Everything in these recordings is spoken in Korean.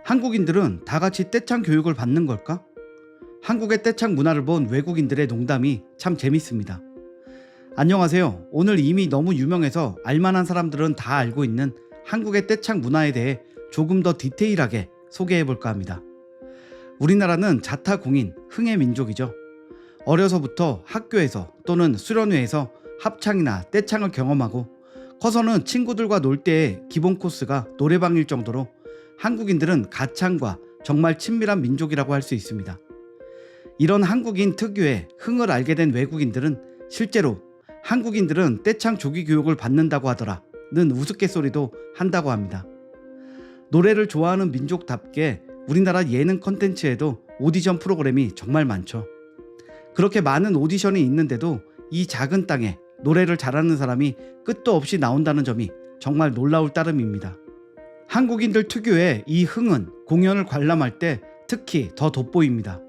한국인들은 다 같이 떼창 교육을 받는 걸까? 한국의 떼창 문화를 본 외국인들의 농담이 참 재밌습니다. 안녕하세요. 오늘 이미 너무 유명해서 알만한 사람들은 다 알고 있는 한국의 떼창 문화에 대해 조금 더 디테일하게 소개해볼까 합니다. 우리나라는 자타공인, 흥의 민족이죠. 어려서부터 학교에서 또는 수련회에서 합창이나 떼창을 경험하고 커서는 친구들과 놀 때의 기본 코스가 노래방일 정도로 한국인들은 가창과 정말 친밀한 민족이라고 할 수 있습니다. 이런 한국인 특유의 흥을 알게 된 외국인들은 실제로 한국인들은 떼창 조기 교육을 받는다고 하더라는 우스갯소리도 한다고 합니다. 노래를 좋아하는 민족답게 우리나라 예능 콘텐츠에도 오디션 프로그램이 정말 많죠. 그렇게 많은 오디션이 있는데도 이 작은 땅에 노래를 잘하는 사람이 끝도 없이 나온다는 점이 정말 놀라울 따름입니다. 한국인들 특유의 이 흥은 공연을 관람할 때 특히 더 돋보입니다.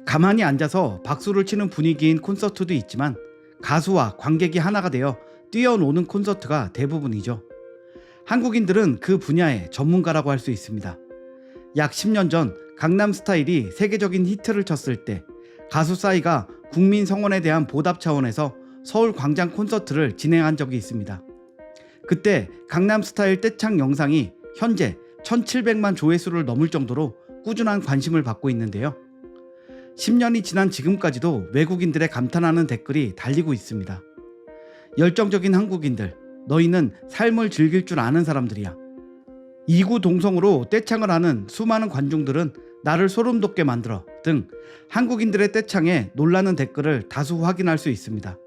가만히 앉아서 박수를 치는 분위기인 콘서트도 있지만 가수와 관객이 하나가 되어 뛰어노는 콘서트가 대부분이죠. 한국인들은 그 분야의 전문가라고 할 수 있습니다. 약 10년 전 강남스타일이 세계적인 히트를 쳤을 때 가수 싸이가 국민 성원에 대한 보답 차원에서 서울 광장 콘서트를 진행한 적이 있습니다. 그때 강남스타일 떼창 영상이 현재 1700만 조회수를 넘을 정도로 꾸준한 관심을 받고 있는데요. 10년이 지난 지금까지도 외국인들의 감탄하는 댓글이 달리고 있습니다. 열정적인 한국인들, 너희는 삶을 즐길 줄 아는 사람들이야. 이구동성으로 떼창을 하는 수많은 관중들은 나를 소름 돋게 만들어 등 한국인들의 떼창에 놀라는 댓글을 다수 확인할 수 있습니다.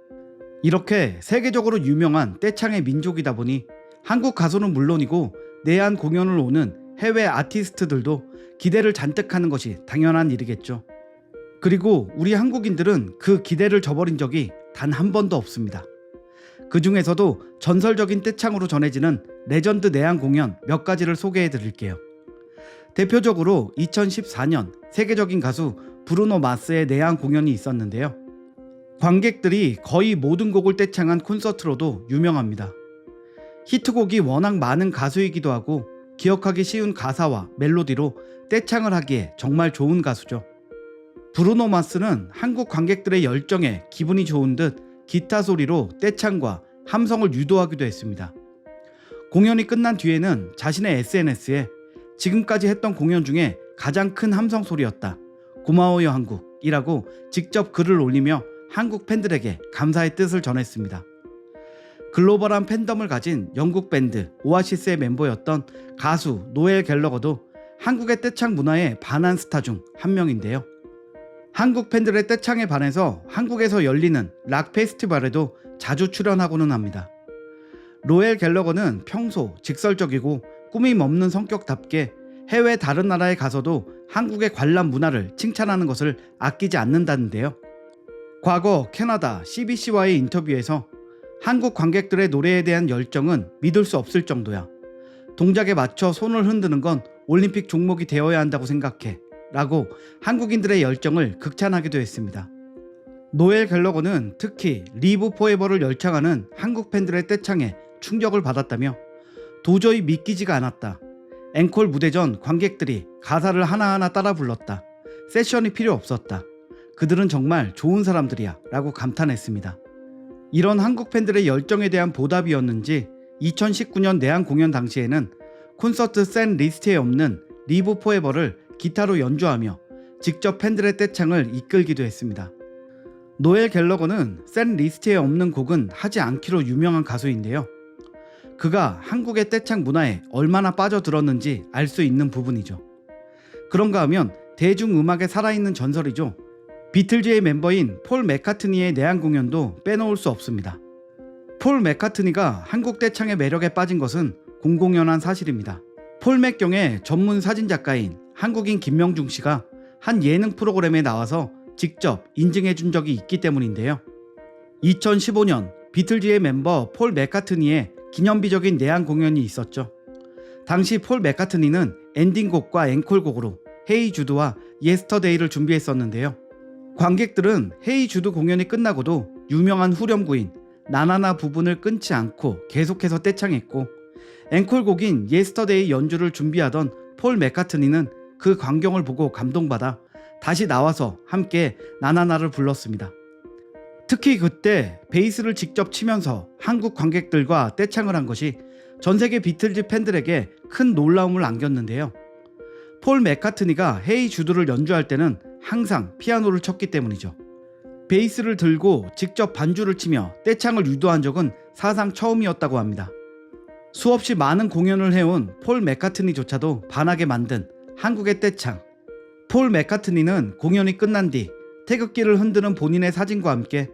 이렇게 세계적으로 유명한 떼창의 민족이다 보니 한국 가수는 물론이고 내한 공연을 오는 해외 아티스트들도 기대를 잔뜩 하는 것이 당연한 일이겠죠. 그리고 우리 한국인들은 그 기대를 저버린 적이 단 한 번도 없습니다. 그 중에서도 전설적인 떼창으로 전해지는 레전드 내한 공연 몇 가지를 소개해 드릴게요. 대표적으로 2014년 세계적인 가수 브루노 마스의 내한 공연이 있었는데요. 관객들이 거의 모든 곡을 떼창한 콘서트로도 유명합니다. 히트곡이 워낙 많은 가수이기도 하고 기억하기 쉬운 가사와 멜로디로 떼창을 하기에 정말 좋은 가수죠. 브루노 마스는 한국 관객들의 열정에 기분이 좋은 듯 기타 소리로 떼창과 함성을 유도하기도 했습니다. 공연이 끝난 뒤에는 자신의 SNS에 지금까지 했던 공연 중에 가장 큰 함성 소리였다. 고마워요 한국이라고 직접 글을 올리며 한국 팬들에게 감사의 뜻을 전했습니다. 글로벌한 팬덤을 가진 영국 밴드 오아시스의 멤버였던 가수 노엘 갤러거도 한국의 떼창 문화에 반한 스타 중 한 명인데요. 한국 팬들의 떼창에 반해서 한국에서 열리는 락 페스티벌에도 자주 출연하고는 합니다. 노엘 갤러거는 평소 직설적이고 꾸밈 없는 성격답게 해외 다른 나라에 가서도 한국의 관람 문화를 칭찬하는 것을 아끼지 않는다는데요. 과거 캐나다 CBC와의 인터뷰에서 한국 관객들의 노래에 대한 열정은 믿을 수 없을 정도야. 동작에 맞춰 손을 흔드는 건 올림픽 종목이 되어야 한다고 생각해. 라고 한국인들의 열정을 극찬하기도 했습니다. 노엘 갤러거는 특히 리브 포에버를 열창하는 한국 팬들의 떼창에 충격을 받았다며 도저히 믿기지가 않았다. 앵콜 무대 전 관객들이 가사를 하나하나 따라 불렀다. 세션이 필요 없었다. 그들은 정말 좋은 사람들이야 라고 감탄했습니다. 이런 한국 팬들의 열정에 대한 보답이었는지 2019년 내한 공연 당시에는 콘서트 셋 리스트에 없는 리브 포에버를 기타로 연주하며 직접 팬들의 떼창을 이끌기도 했습니다. 노엘 갤러거는 셋 리스트에 없는 곡은 하지 않기로 유명한 가수인데요. 그가 한국의 떼창 문화에 얼마나 빠져들었는지 알 수 있는 부분이죠. 그런가 하면 대중음악의 살아있는 전설이죠. 비틀즈의 멤버인 폴 맥카트니의 내한 공연도 빼놓을 수 없습니다. 폴 맥카트니가 한국 떼창의 매력에 빠진 것은 공공연한 사실입니다. 폴 맥경의 전문 사진작가인 한국인 김명중 씨가 한 예능 프로그램에 나와서 직접 인증해 준 적이 있기 때문인데요. 2015년 비틀즈의 멤버 폴 맥카트니의 기념비적인 내한 공연이 있었죠. 당시 폴 맥카트니는 엔딩곡과 앵콜곡으로 헤이 주드와 예스터데이를 준비했었는데요. 관객들은 헤이 주드 공연이 끝나고도 유명한 후렴구인 나나나 부분을 끊지 않고 계속해서 떼창했고 앵콜곡인 예스터데이 연주를 준비하던 폴 맥카트니는 그 광경을 보고 감동받아 다시 나와서 함께 나나나를 불렀습니다. 특히 그때 베이스를 직접 치면서 한국 관객들과 떼창을 한 것이 전 세계 비틀즈 팬들에게 큰 놀라움을 안겼는데요. 폴 맥카트니가 헤이 주드를 연주할 때는 항상 피아노를 쳤기 때문이죠. 베이스를 들고 직접 반주를 치며 떼창을 유도한 적은 사상 처음이었다고 합니다. 수없이 많은 공연을 해온 폴 맥카트니조차도 반하게 만든 한국의 떼창. 폴 맥카트니는 공연이 끝난 뒤 태극기를 흔드는 본인의 사진과 함께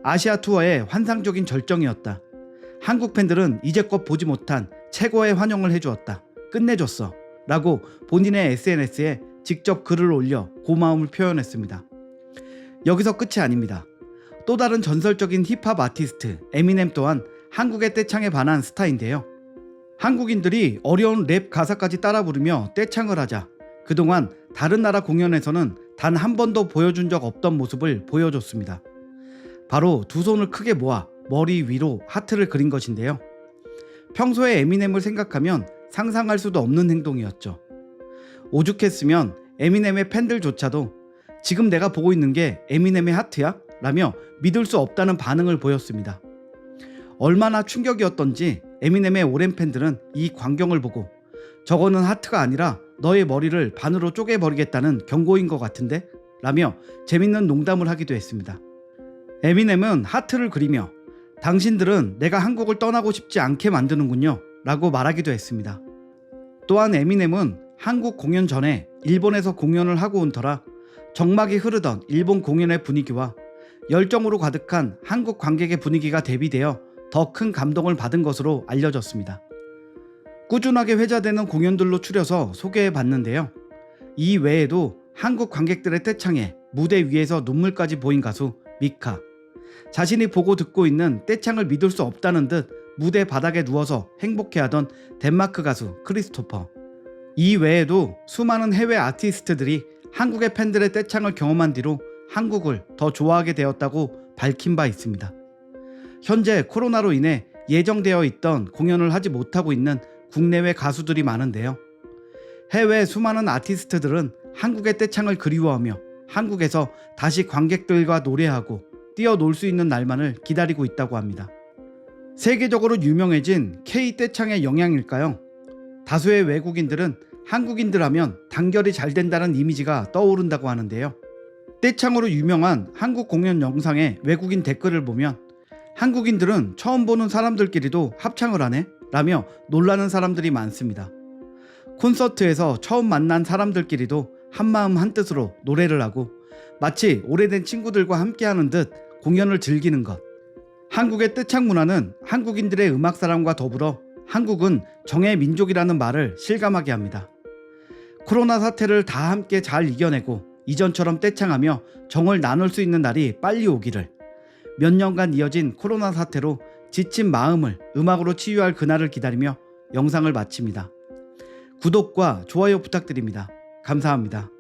아시아 투어의 환상적인 절정이었다. 한국 팬들은 이제껏 보지 못한 최고의 환영을 해주었다. 끝내줬어. 라고 본인의 SNS에 직접 글을 올려 고마움을 표현했습니다. 여기서 끝이 아닙니다. 또 다른 전설적인 힙합 아티스트 에미넴 또한 한국의 떼창에 반한 스타인데요. 한국인들이 어려운 랩 가사까지 따라 부르며 떼창을 하자 그동안 다른 나라 공연에서는 단 한 번도 보여준 적 없던 모습을 보여줬습니다. 바로 두 손을 크게 모아 머리 위로 하트를 그린 것인데요. 평소에 에미넴을 생각하면 상상할 수도 없는 행동이었죠. 오죽했으면 에미넴의 팬들조차도 지금 내가 보고 있는 게 에미넴의 하트야? 라며 믿을 수 없다는 반응을 보였습니다. 얼마나 충격이었던지 에미넴의 오랜 팬들은 이 광경을 보고 저거는 하트가 아니라 너의 머리를 반으로 쪼개버리겠다는 경고인 것 같은데? 라며 재밌는 농담을 하기도 했습니다. 에미넴은 하트를 그리며 당신들은 내가 한국을 떠나고 싶지 않게 만드는군요 라고 말하기도 했습니다. 또한 에미넴은 한국 공연 전에 일본에서 공연을 하고 온 터라 정막이 흐르던 일본 공연의 분위기와 열정으로 가득한 한국 관객의 분위기가 대비되어 더 큰 감동을 받은 것으로 알려졌습니다. 꾸준하게 회자되는 공연들로 추려서 소개해 봤는데요. 이 외에도 한국 관객들의 떼창에 무대 위에서 눈물까지 보인 가수 미카, 자신이 보고 듣고 있는 떼창을 믿을 수 없다는 듯 무대 바닥에 누워서 행복해하던 덴마크 가수 크리스토퍼, 이 외에도 수많은 해외 아티스트들이 한국의 팬들의 떼창을 경험한 뒤로 한국을 더 좋아하게 되었다고 밝힌 바 있습니다. 현재 코로나로 인해 예정되어 있던 공연을 하지 못하고 있는 국내외 가수들이 많은데요. 해외 수많은 아티스트들은 한국의 떼창을 그리워하며 한국에서 다시 관객들과 노래하고 뛰어놀 수 있는 날만을 기다리고 있다고 합니다. 세계적으로 유명해진 K 떼창의 영향일까요? 다수의 외국인들은 한국인들 하면 단결이 잘 된다는 이미지가 떠오른다고 하는데요. 떼창으로 유명한 한국 공연 영상의 외국인 댓글을 보면 한국인들은 처음 보는 사람들끼리도 합창을 하네? 라며 놀라는 사람들이 많습니다. 콘서트에서 처음 만난 사람들끼리도 한마음 한뜻으로 노래를 하고 마치 오래된 친구들과 함께하는 듯 공연을 즐기는 것. 한국의 떼창 문화는 한국인들의 음악사랑과 더불어 한국은 정의 민족이라는 말을 실감하게 합니다. 코로나 사태를 다 함께 잘 이겨내고 이전처럼 떼창하며 정을 나눌 수 있는 날이 빨리 오기를, 몇 년간 이어진 코로나 사태로 지친 마음을 음악으로 치유할 그날을 기다리며 영상을 마칩니다. 구독과 좋아요 부탁드립니다. 감사합니다.